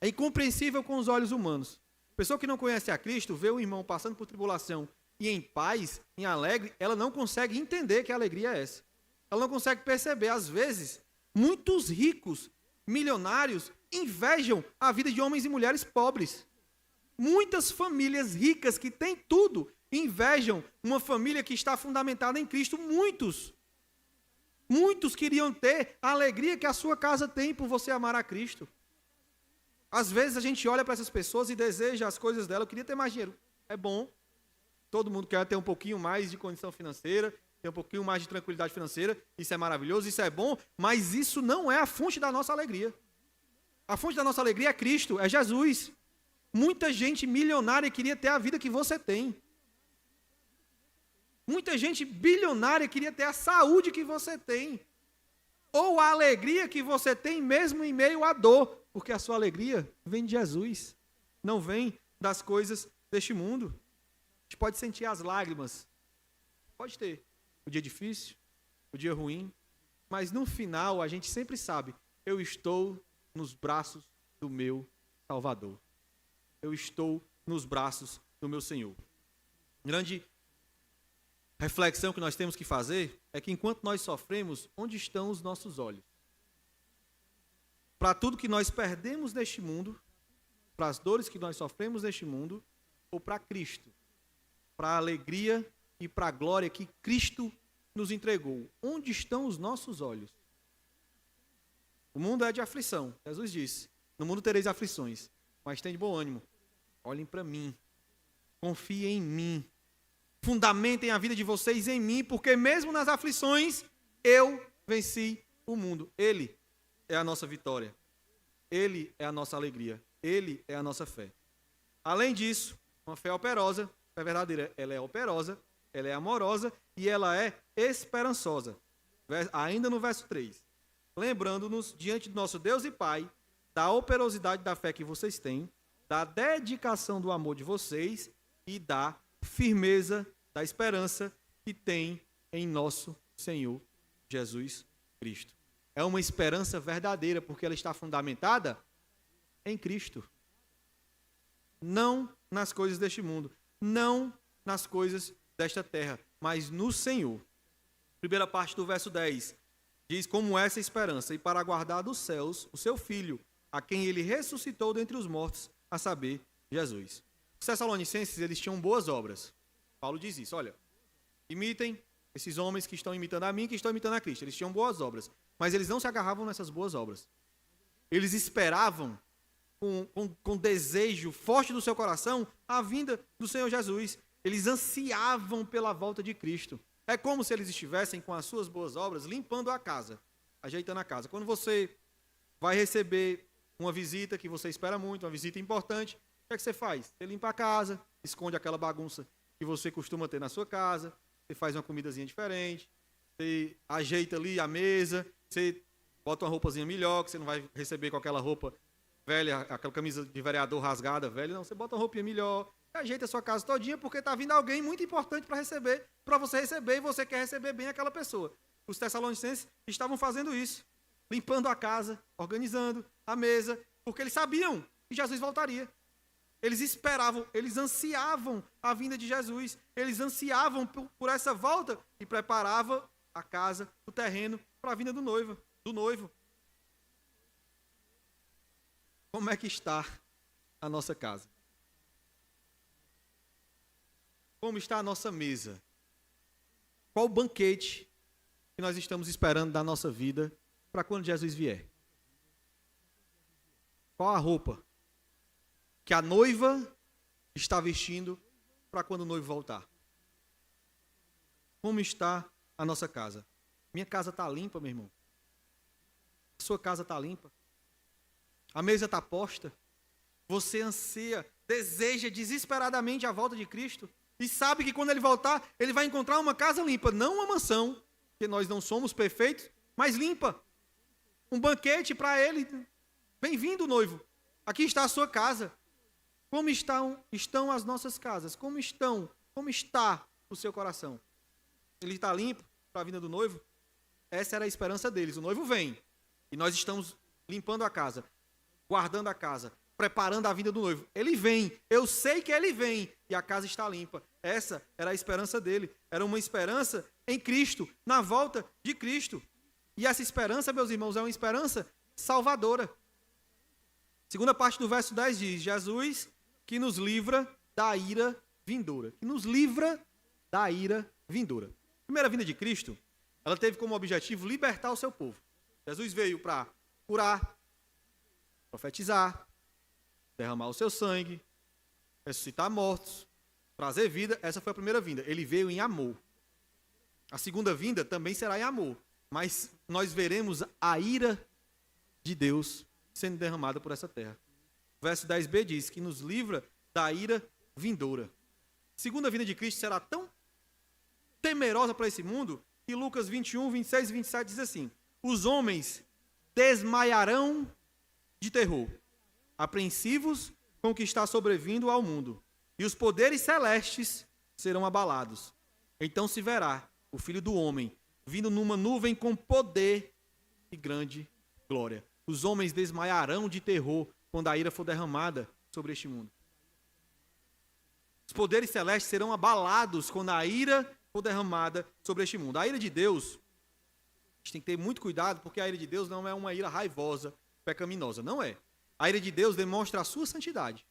É incompreensível com os olhos humanos. Pessoa que não conhece a Cristo, vê o irmão passando por tribulação e em paz, em alegre, ela não consegue entender que alegria é essa. Ela não consegue perceber. Às vezes, muitos ricos, milionários, invejam a vida de homens e mulheres pobres. Muitas famílias ricas que têm tudo, invejam uma família que está fundamentada em Cristo. Muitos queriam ter a alegria que a sua casa tem por você amar a Cristo. Às vezes a gente olha para essas pessoas e deseja as coisas dela. Eu queria ter mais dinheiro. É bom. Todo mundo quer ter um pouquinho mais de condição financeira, ter um pouquinho mais de tranquilidade financeira. Isso é maravilhoso, isso é bom, mas isso não é a fonte da nossa alegria. A fonte da nossa alegria é Cristo, é Jesus. Muita gente milionária queria ter a vida que você tem. Muita gente bilionária queria ter a saúde que você tem. Ou a alegria que você tem mesmo em meio à dor. Porque a sua alegria vem de Jesus. Não vem das coisas deste mundo. A gente pode sentir as lágrimas. Pode ter. O dia difícil, o dia ruim. Mas no final a gente sempre sabe. Eu estou nos braços do meu Salvador. Eu estou nos braços do meu Senhor. Grande reflexão que nós temos que fazer é que enquanto nós sofremos, onde estão os nossos olhos? Para tudo que nós perdemos neste mundo, para as dores que nós sofremos neste mundo, ou para Cristo? Para a alegria e para a glória que Cristo nos entregou. Onde estão os nossos olhos? O mundo é de aflição. Jesus disse, no mundo tereis aflições, mas tem de bom ânimo. Olhem para mim. Confiem em mim. Fundamentem a vida de vocês em mim, porque mesmo nas aflições, eu venci o mundo. Ele é a nossa vitória. Ele é a nossa alegria. Ele é a nossa fé. Além disso, uma fé operosa, é verdadeira, ela é operosa, ela é amorosa e ela é esperançosa. Ainda no verso 3. Lembrando-nos, diante do nosso Deus e Pai, da operosidade da fé que vocês têm, da dedicação do amor de vocês e da firmeza da esperança que tem em nosso Senhor Jesus Cristo. É uma esperança verdadeira, porque ela está fundamentada em Cristo. Não nas coisas deste mundo, não nas coisas desta terra, mas no Senhor. Primeira parte do verso 10 diz como essa esperança, e para guardar dos céus o seu Filho, a quem ele ressuscitou dentre os mortos, a saber, Jesus. Os Tessalonicenses, eles tinham boas obras. Paulo diz isso, olha, imitem esses homens que estão imitando a mim, que estão imitando a Cristo. Eles tinham boas obras, mas eles não se agarravam nessas boas obras. Eles esperavam com desejo forte do seu coração a vinda do Senhor Jesus. Eles ansiavam pela volta de Cristo. É como se eles estivessem com as suas boas obras limpando a casa, ajeitando a casa. Quando você vai receber uma visita que você espera muito, uma visita importante, o que é que você faz? Você limpa a casa, esconde aquela bagunça que você costuma ter na sua casa, você faz uma comidazinha diferente, você ajeita ali a mesa, você bota uma roupazinha melhor, que você não vai receber com aquela roupa velha, aquela camisa de vereador rasgada velha, não, você bota uma roupinha melhor, ajeita a sua casa todinha, porque está vindo alguém muito importante para você receber, e você quer receber bem aquela pessoa. Os Tessalonicenses estavam fazendo isso, limpando a casa, organizando a mesa, porque eles sabiam que Jesus voltaria. Eles esperavam, eles ansiavam a vinda de Jesus, eles ansiavam por essa volta e preparavam a casa, o terreno para a vinda do noivo. Como é que está a nossa casa? Como está a nossa mesa? Qual o banquete que nós estamos esperando da nossa vida para quando Jesus vier? Qual a roupa que a noiva está vestindo para quando o noivo voltar? Como está a nossa casa? Minha casa está limpa, meu irmão? A sua casa está limpa? A mesa está posta. Você anseia, deseja desesperadamente a volta de Cristo. E sabe que quando ele voltar, ele vai encontrar uma casa limpa. Não uma mansão, porque nós não somos perfeitos, mas limpa. Um banquete para ele. Bem-vindo, noivo. Aqui está a sua casa. Como estão as nossas casas? Como está o seu coração? Ele está limpo para a vinda do noivo? Essa era a esperança deles. O noivo vem e nós estamos limpando a casa, guardando a casa, preparando a vinda do noivo. Ele vem, eu sei que ele vem e a casa está limpa. Essa era a esperança dele. Era uma esperança em Cristo, na volta de Cristo. E essa esperança, meus irmãos, é uma esperança salvadora. Segunda parte do verso 10 diz: Jesus que nos livra da ira vindoura. Que nos livra da ira vindoura. A primeira vinda de Cristo, ela teve como objetivo libertar o seu povo. Jesus veio para curar, profetizar, derramar o seu sangue, ressuscitar mortos, trazer vida. Essa foi a primeira vinda. Ele veio em amor. A segunda vinda também será em amor. Mas nós veremos a ira de Deus sendo derramada por essa terra. O verso 10b diz que nos livra da ira vindoura. A segunda vinda de Cristo será tão temerosa para esse mundo que Lucas 21, 26 e 27 diz assim: os homens desmaiarão de terror, apreensivos com o que está sobrevindo ao mundo, e os poderes celestes serão abalados. Então se verá o Filho do Homem vindo numa nuvem com poder e grande glória. Os homens desmaiarão de terror quando a ira for derramada sobre este mundo. Os poderes celestes serão abalados quando a ira for derramada sobre este mundo. A ira de Deus, a gente tem que ter muito cuidado, porque a ira de Deus não é uma ira raivosa, pecaminosa. Não é. A ira de Deus demonstra a sua santidade.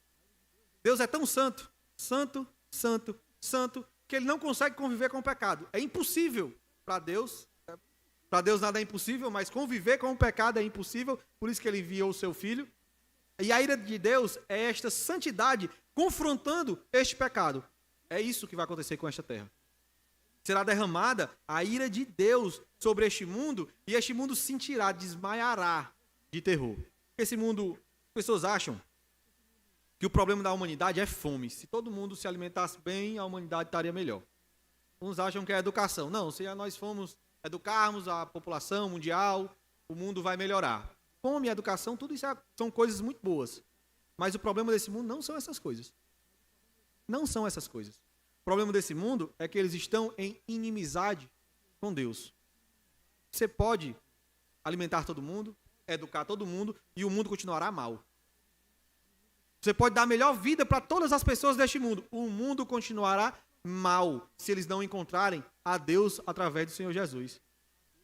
Deus é tão santo, santo, santo, santo, que ele não consegue conviver com o pecado. É impossível para Deus. Para Deus nada é impossível, mas conviver com o pecado é impossível, por isso que ele enviou o seu Filho. E a ira de Deus é esta santidade confrontando este pecado. É isso que vai acontecer com esta terra. Será derramada a ira de Deus sobre este mundo, e este mundo sentirá, desmaiará de terror. Esse mundo, pessoas acham que o problema da humanidade é fome. Se todo mundo se alimentasse bem, a humanidade estaria melhor. Uns acham que é educação. Não, se nós educarmos a população mundial, o mundo vai melhorar. Fome, educação, tudo isso são coisas muito boas. Mas o problema desse mundo não são essas coisas. Não são essas coisas. O problema desse mundo é que eles estão em inimizade com Deus. Você pode alimentar todo mundo, educar todo mundo, e o mundo continuará mal. Você pode dar a melhor vida para todas as pessoas deste mundo. O mundo continuará mal se eles não encontrarem a Deus através do Senhor Jesus.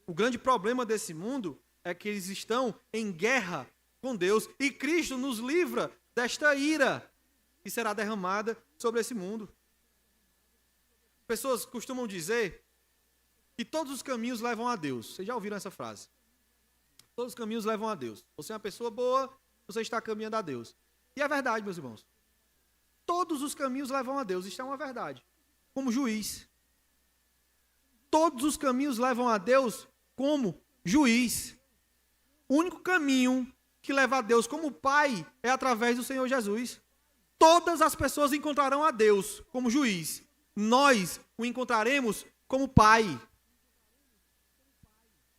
O grande problema desse mundo é que eles estão em guerra com Deus, e Cristo nos livra desta ira que será derramada sobre esse mundo. Pessoas costumam dizer que todos os caminhos levam a Deus. Vocês já ouviram essa frase? Todos os caminhos levam a Deus. Você é uma pessoa boa, você está caminhando a Deus. E é verdade, meus irmãos. Todos os caminhos levam a Deus. Isso é uma verdade. Como juiz. Todos os caminhos levam a Deus como juiz. O único caminho que leva a Deus como Pai é através do Senhor Jesus. Todas as pessoas encontrarão a Deus como juiz. Nós o encontraremos como Pai.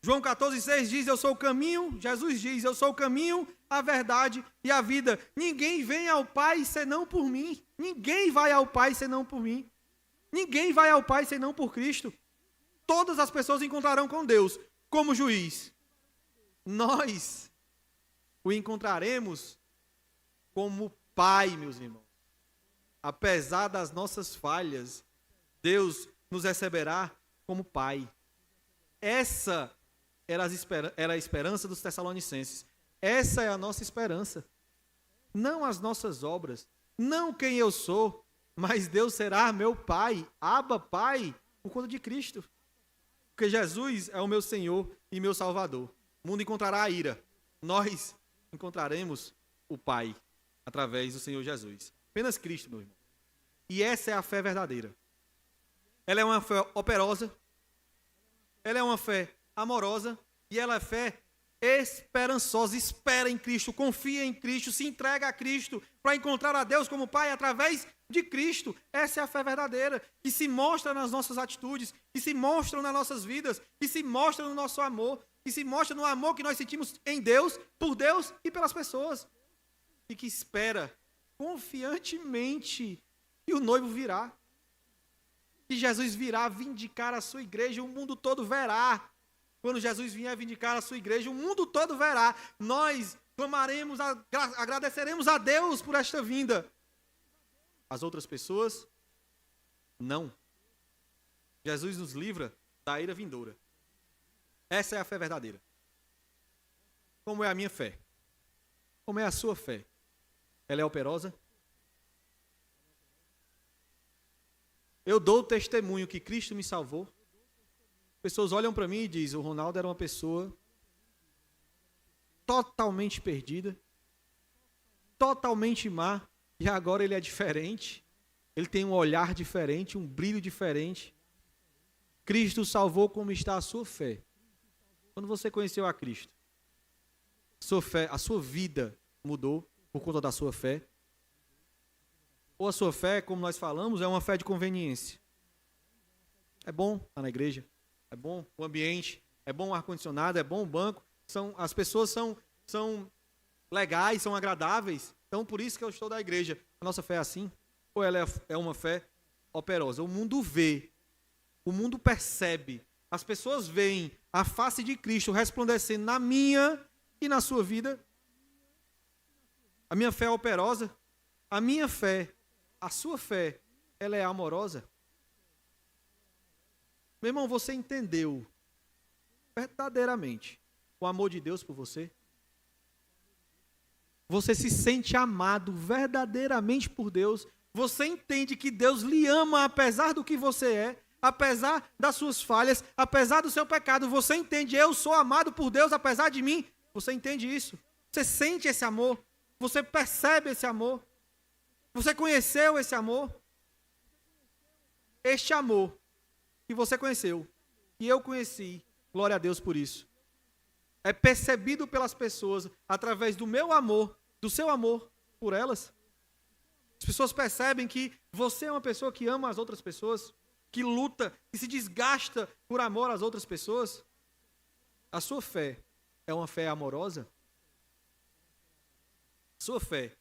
João 14,6 diz: eu sou o caminho. Jesus diz: eu sou o caminho, a verdade e a vida. Ninguém vem ao Pai senão por mim. Ninguém vai ao Pai senão por mim. Ninguém vai ao Pai senão por Cristo. Todas as pessoas encontrarão com Deus como juiz. Nós o encontraremos como Pai, meus irmãos. Apesar das nossas falhas, Deus nos receberá como Pai. Essa era a esperança dos Tessalonicenses. Essa é a nossa esperança. Não as nossas obras, não quem eu sou, mas Deus será meu Pai, Abba, Pai, por conta de Cristo. Porque Jesus é o meu Senhor e meu Salvador. O mundo encontrará a ira. Nós encontraremos o Pai através do Senhor Jesus. Apenas Cristo, meu irmão. E essa é a fé verdadeira. Ela é uma fé operosa, ela é uma fé amorosa, e ela é fé esperançosa. Espera em Cristo, confia em Cristo, se entrega a Cristo para encontrar a Deus como Pai através de Cristo. Essa é a fé verdadeira, que se mostra nas nossas atitudes, que se mostra nas nossas vidas, que se mostra no nosso amor, que se mostra no amor que nós sentimos em Deus, por Deus e pelas pessoas. E que espera confiantemente que o noivo virá. Que Jesus virá vindicar a sua igreja, o mundo todo verá. Quando Jesus vier vindicar a sua igreja, o mundo todo verá. Nós clamaremos, agradeceremos a Deus por esta vinda. As outras pessoas, não. Jesus nos livra da ira vindoura. Essa é a fé verdadeira. Como é a minha fé? Como é a sua fé? Ela é operosa? Eu dou testemunho que Cristo me salvou. Pessoas olham para mim e dizem, o Ronaldo era uma pessoa totalmente perdida, totalmente má, e agora ele é diferente. Ele tem um olhar diferente, um brilho diferente. Cristo salvou. Como está a sua fé? Quando você conheceu a Cristo, a sua vida mudou por conta da sua fé? Ou a sua fé, como nós falamos, é uma fé de conveniência? É bom estar na igreja, é bom o ambiente, é bom o ar-condicionado, é bom o banco, as pessoas são legais, são agradáveis, então por isso que eu estou da igreja. A nossa fé é assim? Ou ela é uma fé operosa? O mundo vê, o mundo percebe, as pessoas veem a face de Cristo resplandecendo na minha e na sua vida. A minha fé é operosa? A minha fé, a sua fé, ela é amorosa? Meu irmão, você entendeu verdadeiramente o amor de Deus por você? Você se sente amado verdadeiramente por Deus? Você entende que Deus lhe ama apesar do que você é, apesar das suas falhas, apesar do seu pecado? Você entende, eu sou amado por Deus apesar de mim? Você entende isso? Você sente esse amor? Você percebe esse amor? Você conheceu esse amor? Este amor que você conheceu, que eu conheci, glória a Deus por isso, é percebido pelas pessoas através do meu amor, do seu amor por elas. As pessoas percebem que você é uma pessoa que ama as outras pessoas, que luta, que se desgasta por amor às outras pessoas. A sua fé é uma fé amorosa? Sua fé,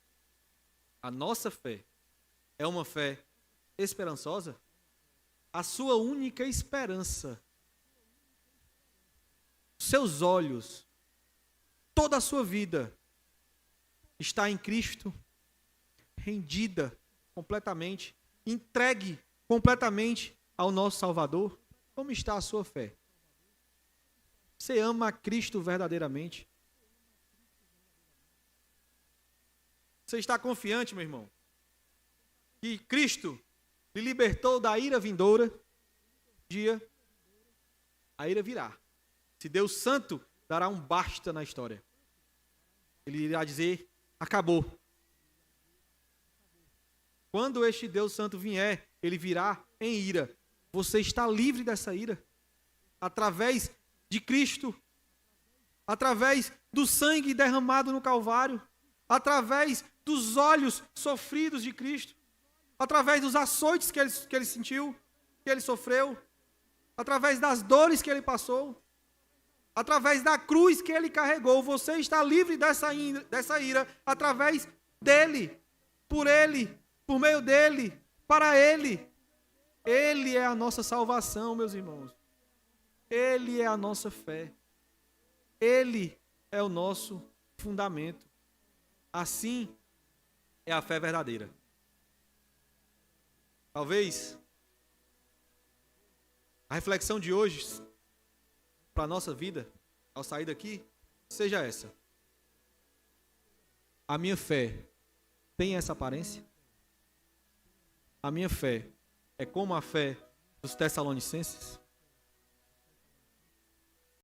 a nossa fé, é uma fé esperançosa? A sua única esperança, seus olhos, toda a sua vida está em Cristo, rendida completamente, entregue completamente ao nosso Salvador? Como está a sua fé? Você ama a Cristo verdadeiramente? Você está confiante, meu irmão, que Cristo lhe libertou da ira vindoura? Um dia, a ira virá. Se Deus Santo dará um basta na história. Ele irá dizer, acabou. Quando este Deus Santo vier, ele virá em ira. Você está livre dessa ira. Através de Cristo. Através do sangue derramado no Calvário. Através dos olhos sofridos de Cristo. Através dos açoites que ele sentiu, que ele sofreu. Através das dores que ele passou. Através da cruz que ele carregou. Você está livre dessa ira através dele, por ele, por meio dele, para ele. Ele é a nossa salvação, meus irmãos. Ele é a nossa fé. Ele é o nosso fundamento. Assim é a fé verdadeira. Talvez a reflexão de hoje para a nossa vida, ao sair daqui, seja essa. A minha fé tem essa aparência? A minha fé é como a fé dos Tessalonicenses?